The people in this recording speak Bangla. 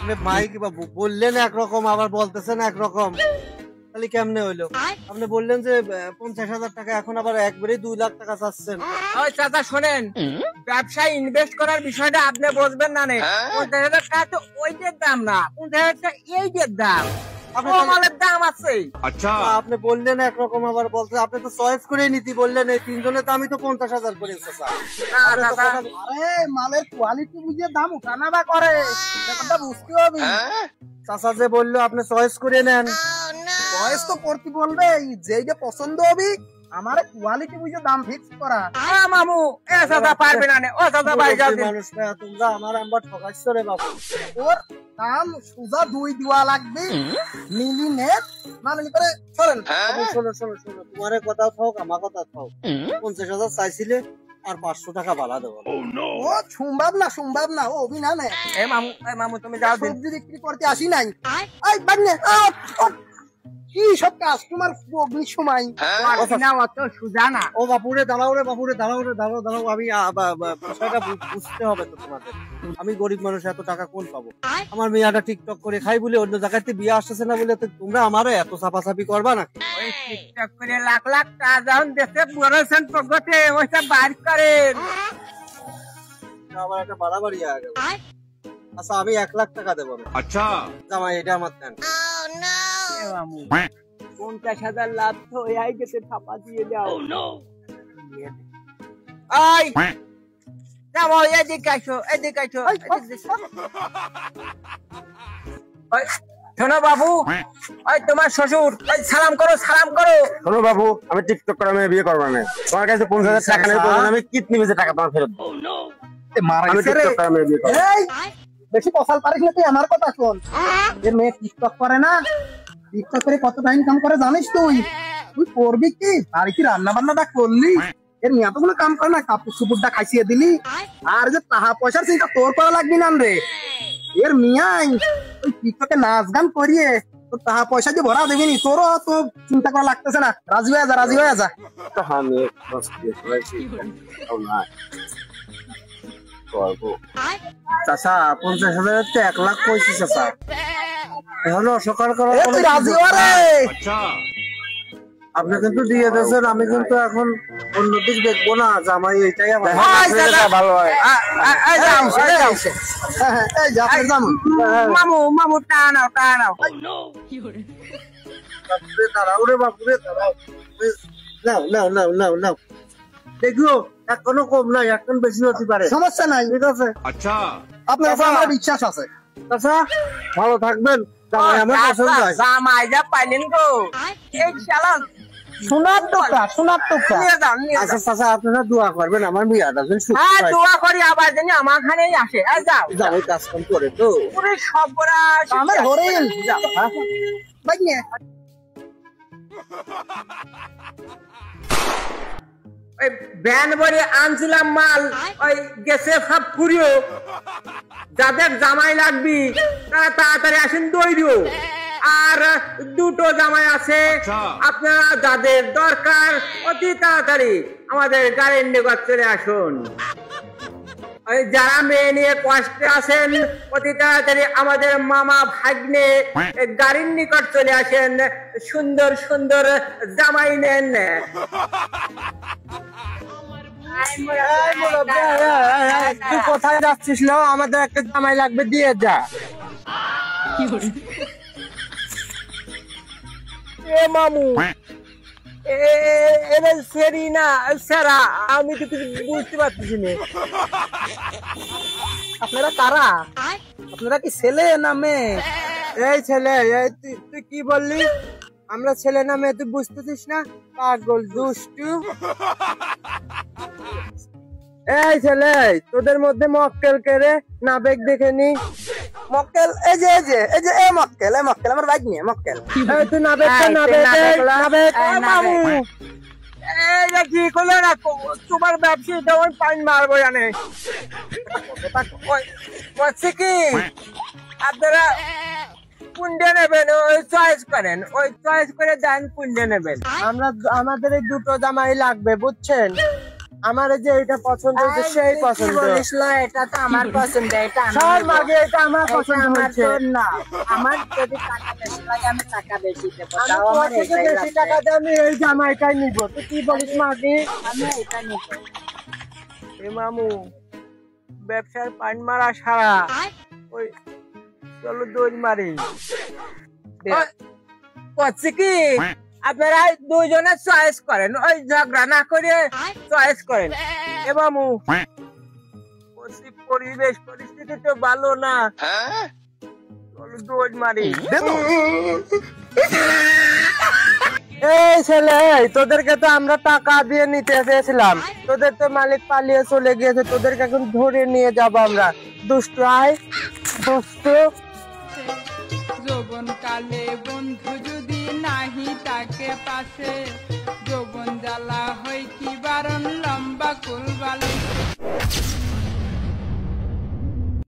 আপনি ভাই কি বললেন একরকম আবার বলতেছেন একরকম, তাহলে কেমনে হইলো? আপনি বললেন যে 50,000 টাকা, এখন আবার একবারে 2 লাখ টাকা চাচ্ছেন। ওই চাচা শোনেন, ব্যবসায় ইনভেস্ট করার বিষয়টা আপনি বুঝবেন না। 50,000 টাকা তো ওই যে দাম না, 50,000 টাকা এই যে দাম, মালের দাম আছে। আচ্ছা, আপনি বললেন একরকম আবার বলতে, আপনি তো চয়েস করে নিতে বললেন এই তিনজনে, তো আমি তো 50,000 করে মালের কোয়ালিটি বুঝে দাম উঠানা বা করে, ব্যাপারটা বুঝতে হবে। চাচা যে বললো আপনি চয়েস করে নেন, চয়েস তো করতে বলবে, যেইটা পছন্দ হবে আমার কোয়ালিটি বুঝে দাম ফিক্স করা। মামু এ চাচা পারবে না, ও চাচা ভাই যাও। মানুষ তোমরা আমার আম্বার ঠকাইছ রে বাবু। ওর দাম সোজা 2 দেওয়া লাগবে, মিলিনে না মিলি করে চলেন। শোনো শোনো শোনো, তোমার কথা থাক আমার কথা থাক, 50,000 চাইছিলে আর 500 টাকা বাড়া দেবো। ও সম্ভব না, ও অভিনা নেই। মামু তুমি যাও, সবজি বিক্রি করতে আসি নাই। এই বান্নে কি সব কাজ তোমার অগ্নির সময় অত সুজা না। ও বাপুরে দাঁড়াও রে, বাপুরে দাঁড়াও রে, দাঁড়াও দাঁড়াও, আমি বিষয়টা বুঝতে হবে তো তোমাদের। আমি গরিব মানুষ, এত টাকা কোন পাবো? আমার মেয়েটা টিকটক করে খাই বলে অন্য জায়গাতে বিয়ে আসতেছে না বলে তোমরা আমারও এত চাপাচাপি করবা না? ওই টিকটক করে লাখ লাখ টাকা যখন দেশে পড়েছেন পগতে ওইসব বার করেন, আবার একটা বাড়াবাড়ি হয়ে গেল। আচ্ছা আমি 1 লাখ টাকা দেবো। আচ্ছা জামাই এটা আমার দেন। 50,000 লাভ তো এই গেছে, থাপা দিয়ে দাও। এদিকে আসো, এদিকে আসো। শোনো বাবু, ওই তোমার শ্বশুর, সালাম করো, সালাম করো। শোনো বাবু, আমি টিকটক করে আমি বিয়ে করবো না, তোমার কাছে 50,000 টাকা নেই, আমি কিডনি বেচে টাকা তোমার ফেরত দেবো। বেশি কসাল পারিস না তুই, আমার কথা শোন। যে মেয়ে টিকটক করে না, টিকটক করে কত টাকা ইনকাম করে জানিস তুই? তুই করবি কি, আর কি রান্না বান্নাটা করলি, এর মেয়ে তো কোনো কাম করে না, কাপড় চুপুরটা খাইছিয়ে দিলি, আর যে টাকা পয়সার চিন্তা তোর করা লাগবি না রে। এর মিয়াই ওই টিকটকে নাচ গান করিয়ে তোর টাকা পয়সা দিয়ে ভরা দেবিনি, তোরও তো চিন্তা করা লাগতেছে না। রাজি হয়ে যা, রাজি হয়ে যা। চাচা 50,000 তো 1 লাখ কইছি চাচা, এখন অস্বীকার করা। রাজি হরে আপনি কিন্তু দিয়ে দিয়েছেন, আমি কিন্তু এখন অন্য দিক দেখবো না, জামাই এইটাই আমার ভালো হয়। মামু মামু টানাও টানাও। দাঁড়াও রে বাপুরে, দাঁড়াও, নাও নাও নাও নাও নাও, দেখো এখনো কম নাই, এখন বেশি হতে পারে, সমস্যা নাই, ঠিক আছে। আচ্ছা আপনার উপর আমার বিশ্বাস আছে। আচ্ছা ভালো থাকবেন, জামাই আমার পছন্দ হয়। জামাই যা পাইলেন গো, এই শালা সোনার টুকরা, সোনার টুকরা। আচ্ছা চাচা আপনারা দোয়া করবেন আমার বিয়াটা যেন সুখ হ্যাঁ হয়। দোয়া করি, আবার জানি আমার খানেই আসে। এই যাও জামাই কাজ কাম করে তো পুরো সর্বনাশ আমার হরেন ভাই নিয়ে। ওই ভ্যান ভরে আনছিলাম মাল, ওই গেছে সব পুরিও। যাদের জামাই লাগবি তারা তাড়াতাড়ি আসেন, দৌড়িও। আর 2টো জামাই আছে, আপনারা যাদের দরকার অতি তাড়াতাড়ি আমাদের গাড়ির নিকট চলে আসুন। ওই যারা মেয়ে নিয়ে কষ্টে আছেন অতি তাড়াতাড়ি আমাদের মামা ভাগ্নে গাড়ির নিকট চলে আসেন, সুন্দর সুন্দর জামাই নেন। তুই কোথায় যাচ্ছিস? না আমাদের একটা জামাই লাগবে, দিয়ে যা। এ মামু এরা সেরি না সেরা, আমি তো কিছু বুঝতে পারতেছি না। আপনারা কারা? আপনারা কি ছেলে না মেয়ে? এই ছেলে, এই তুই কি বললি? আমরা ছেলে না মেয়ে তুই বুঝতেছিস না? পাগল দুষ্টু। এই ছেলে, তোদের মধ্যে মক্কেল কে রে? নাবেক দেখে নি। মক্কেল এই যে এই যে এই যে এ মক্কেল, এ মক্কেল আমার ভাই নিয়ে মক্কেল। এই তুই নাবেক, নাবেক নাবেক মামু এই কি করলে না, তোমার ব্যবসায়ীটা ওই পাইন মারবো জানে। বলছি কি আপনারা কোনটা নেবেন ওই চয়েস করেন, ওই চয়েস করে দেন কোনটা নেবেন। আমাদের এই 2টো জামাই লাগবে বুঝছেন। আমার যে এটা পছন্দ হয়েছে সেই পছন্দ বলিস লো, এটা তো আমার পছন্দ, এটা আমি সব নেবো। মাগে এটা আমার পছন্দ এটা আমার হয়েছে তোর না, আমার যদি টাকা বেশি লাগে আমি টাকা বেশি দেবো, আমি তাও তোমার আমার থেকে এটাই বেশি টাকা লাগবে। দিয়ে আমি এই জামাইটাই নিব তুই কি বলিস মাগে আমি এটা নিবো। এ মামু ব্যবসার পান মারা সারা ওই চলো দৌড় মারি করছি কি আপনারা দুইজনে চয়েস করেন ওই ঝগড়া না করে চয়েস করেন এ মামু পরিবেশ পরিস্থিতি তো ভালো না চলো দৌড় মারি এই ছেলে তোদেরকে তো আমরা টাকা দিয়ে নিতে চেয়েছিলাম তোদের তো মালিক পালিয়ে চলে গিয়েছে তোদেরকে এখন ধরে নিয়ে যাব আমরা দুষ্টু আয় দুষ্টু যৌবন কালে বন্ধু যদি নাহি তাকে পাশে, যৌবন জ্বালা হয় কি বারণ লম্বা কুলবালি।